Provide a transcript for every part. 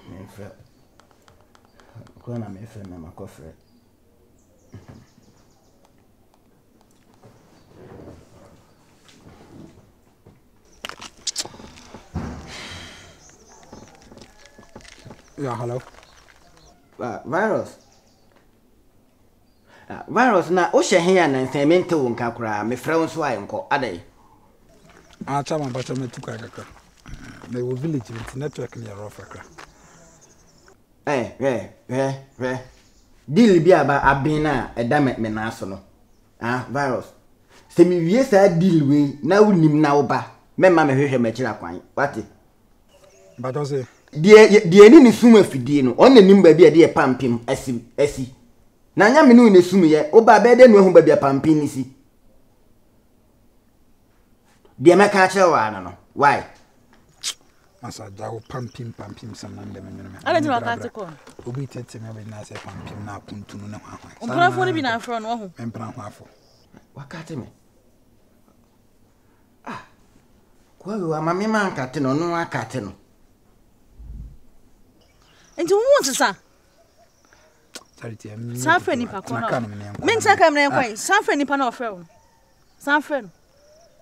Me frɛ. Ko na me frɛ me makɔfrɛ. Yeah, hello. Virus. Virus na o hye hen ya na nsɛmente wo nka kora me frɛ wo so ayenko adai. Chama bacha me tuka kakra. Me wo village with network near rough kakra. Deal bi aba abin na eda me na so no. Virus. Se mi wie sa deal we na unim na wo ba. Me ma me hwehwɛ makira kwan. What? But I say die ni sum afidie no on nanim ba bi de pampim asi na nya me no ne sum ye wo ba be de no hu ba bi pampim ni si die me ka kire wa no why masa jawo pampim sam na ndem me ala di wakati ko obi tete me be na se pampim na kuntunu na hwa o bra fo ni bi na afro no ho empra hwa afo wakati me kwa we ama me man kate no no akate no enti wo won sa charity sanfre ni pa ko na men taka me nkwan sanfre ni pa na ofre wo sanfre no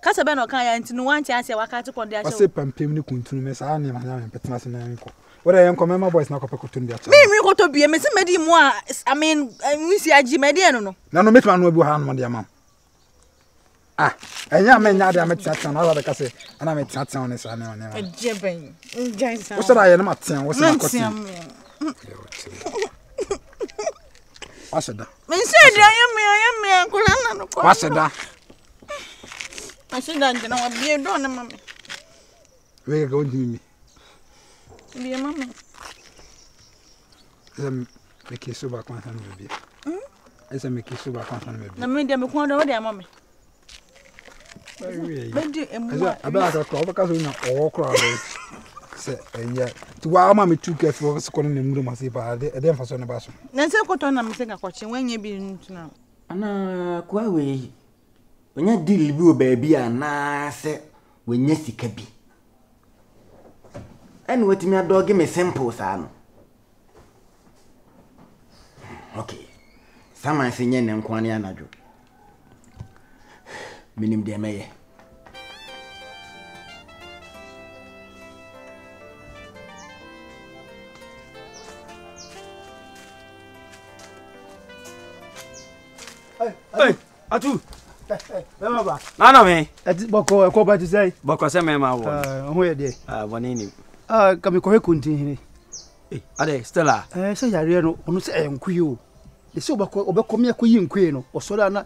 kasa be no kan ya enti no wanti ase wakati ko ndi ache ase pampem ni kuntunu me sa na ma petena se na enko wora yen ko Tema Boys na ko pekotun ndi ache mi ko to bie me se medi mu a I mean wisi agi medi eno no na no metma no bi ha no de ama enya me nya de ametata na ala de kase ana metata on sa na on ejeben njaisa wo sara ye na maten wo se na kote waseda men se de ayeme kula na no ko waseda asida ndina wa bie do na mama we ga ondi mi bie mama me kisu ba kwa sana me bie esa me kisu ba kwa sana me bie na me de me kwa do de mama Bendi emwa abaka ko abaka so nya okro ade se enya ti wa ma me tuke fo se kono ne muru ma se ba de mfa so ne ba so na se ko to na me se ga kwache wanye bi ntuna ana kwa we onya deal bi o ba bi ana se wenya sika bi ene wetimi adoge me simple sa no okay sama se nye ne nkwane anadwo minim de meye Hey, atu. Tema ba. Nana me. Ati boko ko ba ti say. Boko se me ma wo. Ho ye de. Bone ni. Ka me ko he kuntin hini. Ade Stella. Se yare no onu se enkuyi o. De se obeko me akoyi nkuyi no. Osoro na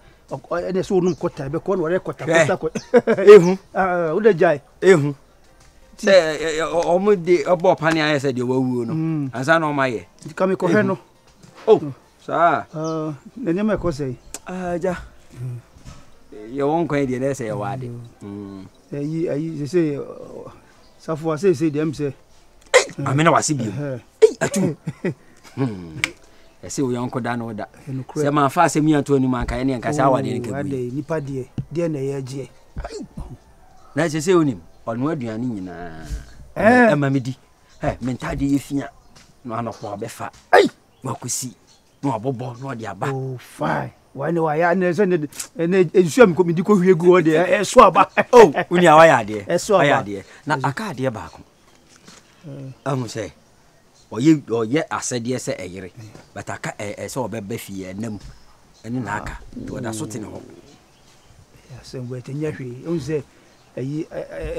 ene so onum kota be ko no re kota ko. Ehu. Wo de jai. Ehu. Se omo de obo pani aye se de wawu no. Ansa na o ma ye. Ka me ko he no. Oh. Sa. Ne nyama ko sei. Ja. Ye won kwan de na se ye wade. Ayi se safo se dem se. Amena wase bi. Atu. Ese wo yonko da no da. Se ma fa se mi anto ni man kan ne nka sa wade ne ka bi. Wade nipa de na ye gie. Na se onim onu aduane nyina. Ma me di. Mentade ye fia. No anoko abefa. Wakosi. No abobo no de aba. Oh fine. Wani wa ya na se ne esuam ko mi di ko hwie gu o de so aba. Oh, uni awa ya de. Aya de. Na aka de ba ko. Amu se. Oye asede se eyire. But aka se obeba fie enam. Eni na aka. To da so tene ho. Ya se ngwe tenya hwe. On se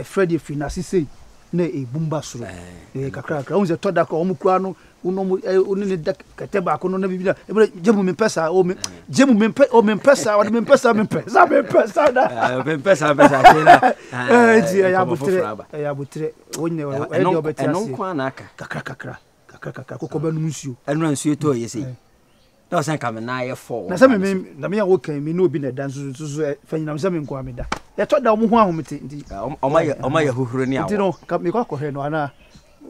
Freddy Finasi sei na ebumba soro. Kakra on se toda ko omukura no oni ne da kete ba ko no na bibila jemu me pesa o me jemu me pesa o me pesa da me pesa kila ya butre wonne e do beti ase eno kwa na aka kakra ko ba nu nsuo eno nsuo to yesi na san ka me na ye for na se me na me ya wo kan me no obi na dan so fanyina me se me nko ameda e to da omo ho ahomete ndi oma ya huhuru ni awo ndi no ka me ko he no ana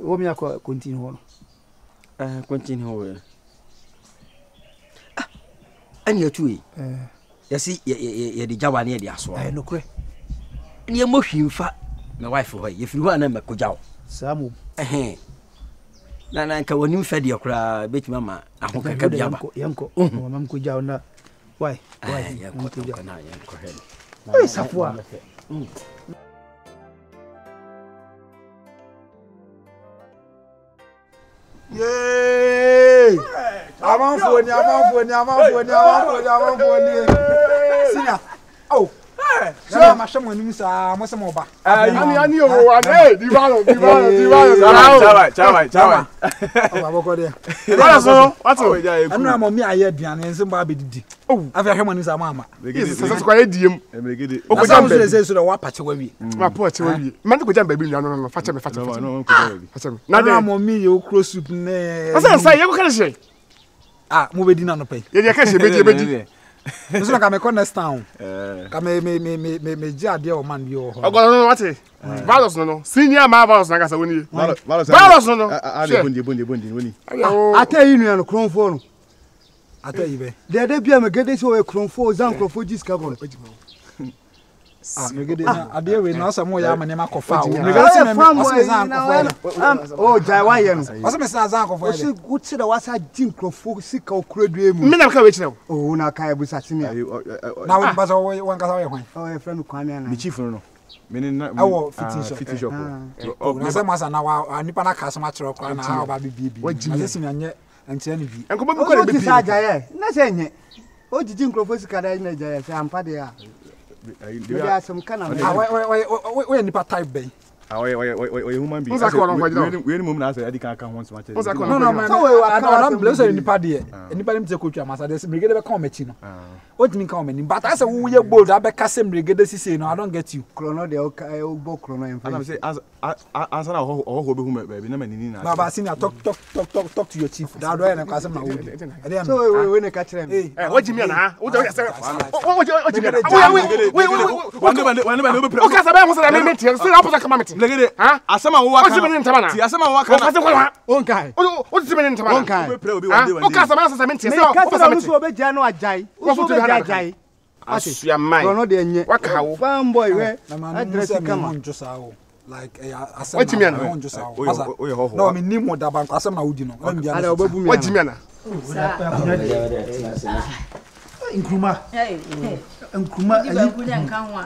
wo me akọ continue ho no continue ho ani atuyi yesi ye di jawane ye di aso no kure ni mo hwimfa my wife ho ye firi ho na makojawo samu na nka wonim fedi akura beti mama ahokaka biaba yanko mama ko jaw na why yanko na yanko heli oi safwa Yay! Amanfoni. Sina. Oh. Sina mashamo ni misa amosemo ba. Ani o ane divalo. Chawai. Oba boko de. What o? Anu amo mi aye aduane nse ba bedidi. Oh, afi ahwe mani sa mama. Sasa kwa ediem. Emegede. Okojam be se so de wa pache wa wi. Ma pache wa wi. Man ko jam be bi no fache me. No, na de amo mi ye okro soup ne. Asa say ye ko kale she. Ah, mo bedi na no pe. Ye ka she beji. Nso na ka me connect town. Ka me ji ade o man bi o ho. Ogo no what? Valos no. Senior ma valos na ka sa woni. Valos no. Ade bondi woni. Ata yi nu no kronfo no. Ata yi be. De bia me gede so e kronfo zan krofo jiska bon. Ah, me gede na ade we na asamo ya amane makofa o. Me gede se me zan krofo. Oh, jai wa ye no. Ose me zan krofo ye. Wo se da wasa jin krofo sika okradue mu. Me na ka we kire. Oh, na ka e busa timia. Na we baza wan kasa we hwan. Oh, e friend kwame na. Mi chief no. Me na awo fiti shop. Na se masa na wa nipa na kasa ma kire kwa na ha ba bi. Ase si nyanye antia ni bi. Enko ba ko bi sa jaye. Na se nye. O jiji krofo sika da na jaye se ampa de a. We are some kind of we nipa type ben. We human being. We mum na say adi kan ho so much. No man. So we aka na bless nipa de. Nipa dem te ko twa masa de mregede be kan machi no. O timi kan mani but I say we ye bold abeka se mregede sisi no I don't get you. Chrono de o bo chrono en fa. I say answer na ho be hum be na manini na. Baba senior talk to your chief. That do na kwasem na wo. So we ne ka kire me. What Jimmy na? What you say? What Jimmy? We o ka sabe ho say na me tie. So na posa kama me. Legede ha asema wo waka ti asema wo waka na on kai o ti me ntama on kai o ka sama na me tie se o posa me so be ja no ajai o so be ja ajai asua mai no de nye waka wo fanboy we address kama njosa wo like asema what Jimmy na njosa wo no me ni mo da ban asema na wudi no ada obabu mi what Jimmy na nkruma nkruma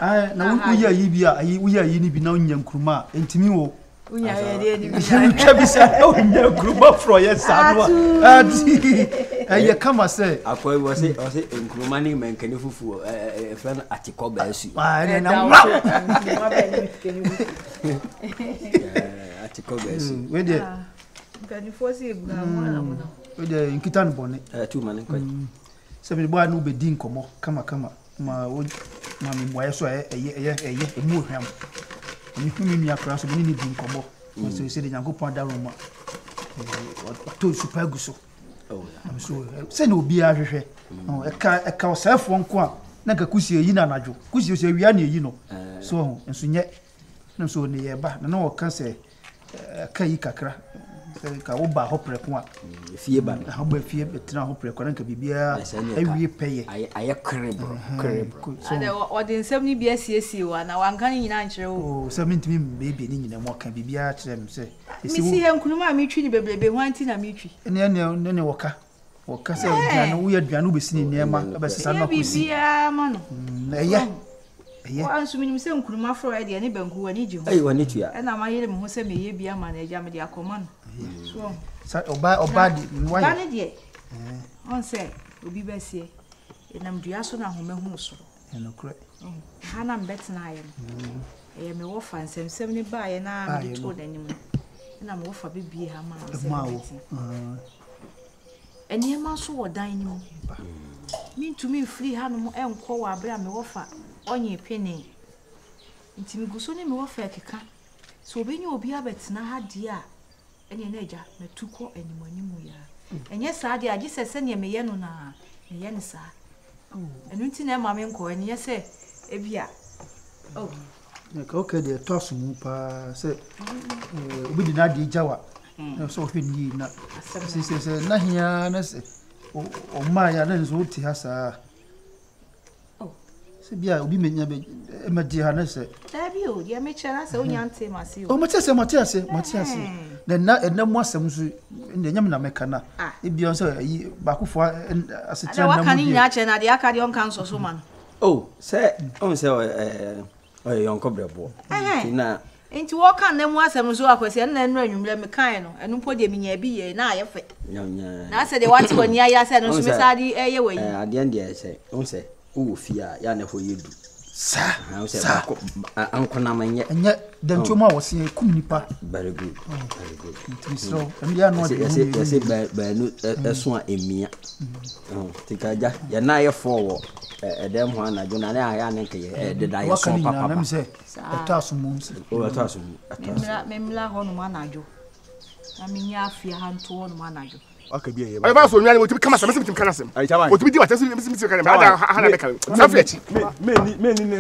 ayi na wuya yi bia ayi wuya yi ni bi na nya nkruma entimi wo unya ye de ni bi twa bi sa o nya nkruma fro ye sa no ati ayi kama se akwa wo se nkruma ni menkani fufu friend atiko ba su na atiko ba su we de nkani fosi ebuna mo na mo we de nkita no bone tu man kwa se bi bua no be din komo kama ma mi moye so emu hwam ni humi mi akra so ni din komo so se de Nyankopon da roma to super guso am so se no obi ahwehwe e ka osefo nko a na ka kusie yi na najo kusie se wia na yi no so enso nye na so ne ye ba na o ka se ka yi kakra ka wo ba hopre ko a fie ba ha ba fie betina hopre ko na ka bibia awie peye aye krebo ade o de nsem ni bia siesie wa na wanka ni nyina nkyere wo o se mintimi bebe ni nyina mo ka bibia kire me se mi si he nkunuma mi twi ni bebrebe hwanti na mi twi ne woka se aduane wo ya aduane wo besi ni niema abesesa na kusi bibia ma no eye wa ansu mi se nkunuma fro e de ne banku wani ji ho ai wani tuya e na ma yele me ho se me ye bia ma na eja me de akoma no so sa oba di nwa ba ne de on se obi besie enam dua so na homehu so no kure ha na mbetna aye e me wo fa nsem ni ba ye na me to danim na me wo fa bibie ha ma se eni ma so wo dan ni mu mi ntumi free ha no mo enko wa abra me wo fa onye pene ntimi guso ni me wo fa keka so obi nya obi abetna ha dia eni na eja metuko animanimu ya enye saa dia agi sese ne meye no na meye ne saa enu nti na ma me nko eni ye se ebia ka oke de tosu mu pa se obi di na di jawa so hwe ni na se na hia na se o ma ya na nso ti ha saa se bia obi menya be ma di ha na se Dabi o dia me chera se onya ante mase o matiase na mu asem so nyam na meka na e bia so yi ba kofo asetra na mu waka ni nya che na dia aka de on kan so man oh say on say yon kobrebo na enti wo kan na mu asem so akwese na enu anwumre me kan no enu po de minya bi ye na ayefe na se de wati woni aya se no so me sa di eye we ade ande say on say wo fia ya na ho yedu sa ankona manye enya dantoma wo se kum nipa very good so mbia no de se ba nu eso a emia tikaja ya na ye fo edem ho anajo na na ya ne ke de da ye so papa na me se atasum o atasum memla ho no anajo na minya afia ha nto no anajo akabi ye ba so nwa ni otibi kama sama sibitim kana sem otibi di wata sibitim kana ba da ha na be kan sa flechi me ni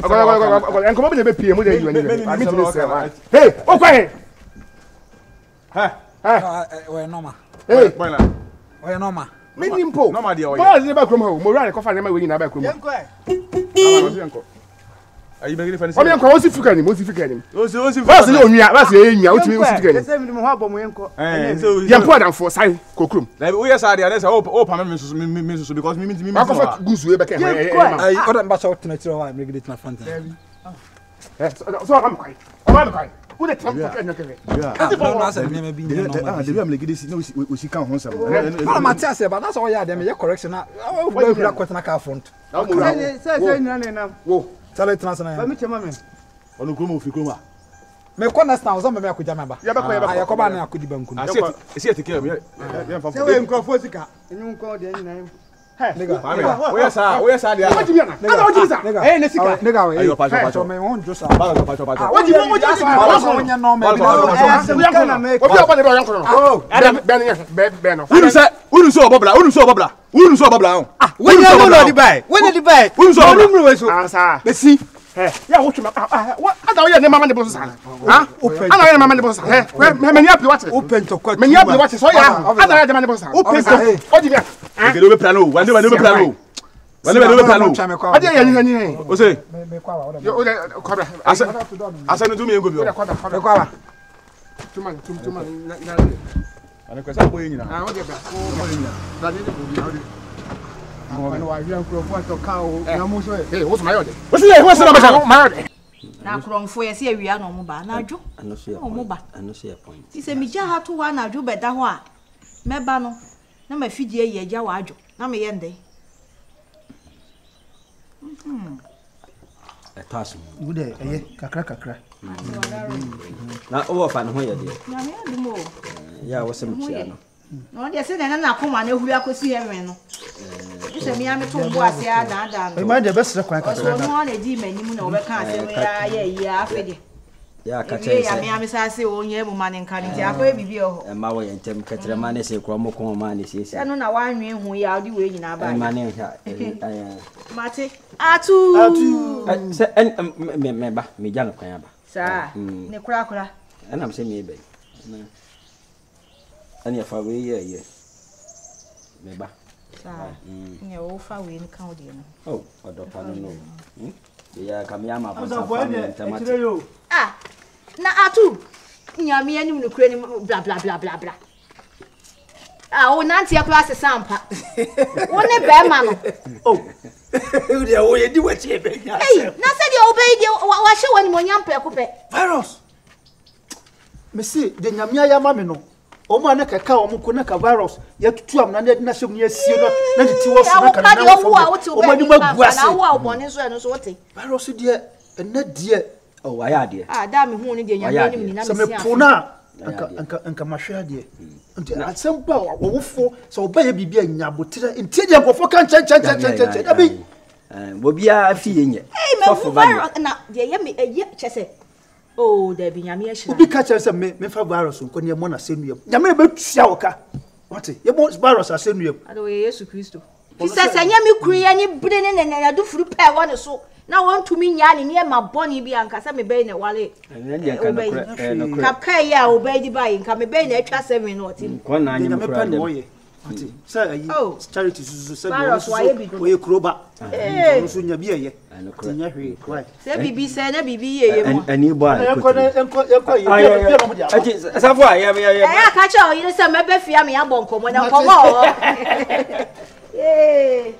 enko ba be pie mo de yiwa ni me ti se hey o kwa he we normal hey Boy na. we normal me ni mpo No ma dia o ba ni ba krom ho mo ra ne ko fa ne ma we ni na ba krom Yanko. Ayi be gele fa ni. o me enko o si fika ni mo si fika ni O si ba se onua ba se enua o ti o si fika ni se mi mo ha bo mo yenko so ye po adam for sai kokrom na we yes ade say o pa me so because me ma ko fa guzu e be ka he ai oda mba so tena tiro wa me gele tena fanta so am kai o ma kai who the temp for enya kere no na say me be ni no de am legide si no o si kan ho sam no Matthias ba na so ya de me ye correction na o gba kwetena ka front se ni na na wo sale tena sana ba mi chema me onu kromo fi kromo me ko na stand zo me akuja me ba ya be ko ya ko ba na akudi banku no esi te ke me fa se we nkrofo sika enyu nko de ni na nigga o yes dia What you mean? What you mean? eh ne sika nigga we ayo pacho me won jo sa ba pacho What you mean? What you mean? what you no me Obi obo de yan kono. Oh, be no. Unu so obobla on. when you no the buy when the buy Unu so obobla we so Answer. be see Ya what you mean? What ada we na mama de boss sa. Ha? Ana we na mama de boss sa. Me ni api what? open to kwat Me ni api what so ya. Ada we de mama de boss sa. open to What you mean? Egede we plano, wande be plano. Ade ya ni. O say, me kwa wa Yo o de kobra. asa no do me ngo bi o. Kobra. me kwa wa Tuma. Na. Ana kwesa boy nyina. Ah, o de ba. Na de ko bi na de. no wa wi nkrofo to ka o na mo so Eh, what's my order? What's the matter? My order. na kromfo ye se awia no mo ba na adwo ano so ya mo ba ano so ya point ti se mi ja ha to wa na adwo beda ho a meba no na ma fidie ye ja wa adwo na me ye ndai etas wo de kakra na o fa no ho ye de na me adu mo ya wo se mtia no no de se na na koma na huri akosi heaven no se mi ame to mbo ase ada e no ma de be sere kwan so kakra no na di manimu na obeka ase we ya afede ya ka che che ya mi ame sa se onye mu mane nka ni afa e bibi ho e ma wo ye ntem ketere ma ne se kro mo ko ma ne se se no na wanwe hu ya odi we nyina ba ma ne ha mate atu se me ba me ja no kwan ba sa ne kura ana am se me be ani afa we ye me ba sa ne o fa we ni kan odi no oh odo pa no ya kamia ma pa so boy de etire yo na atu nyame anim no kura ni bla bla bla bla bla o nanti ya class sampa woni be ma no o de o ye di wachi e be nya na se de obey de wa hye woni mo nyampe kope virus me see de nyamia ya ma me no o ma na kaka o mko na ka virus ya tutu am na na hyem ya sie no na de ti wo so na ka na o ma ni magu ase na wo a obone so no so wote virus de na de oh wa ya de da me hu ni de nyamia anim ni na se me me sia pona anka mahwe de nti asempa wo fo so oba ya bibia nyabotere nti de nkofo kan chan da bi bo bia fi yenye fofo virus na de ye me ye chese oh da bi nyamia hira obi ka chere se me fa virus nko ne mo na senuam nyame be tua wo ka wate ye mo virus asenuam ado ye Yesu Kristo ti se nyame kuru ye ni bide ne na do furu pe wo ne so na won tumi nya ne ne ma boni bi anka se me be ne wale kap kai ya obey di bai nka me be na atwa 7 no ti ko na anya mkura dem Say charity so say we kroba. So nya bi eye. Nya hwe. Why? Say bibi say na bibi ye mo. Ani boy. Enko ye. Safo ya. Ka cha o yire say mebe fia me abon komo na komo. Eh.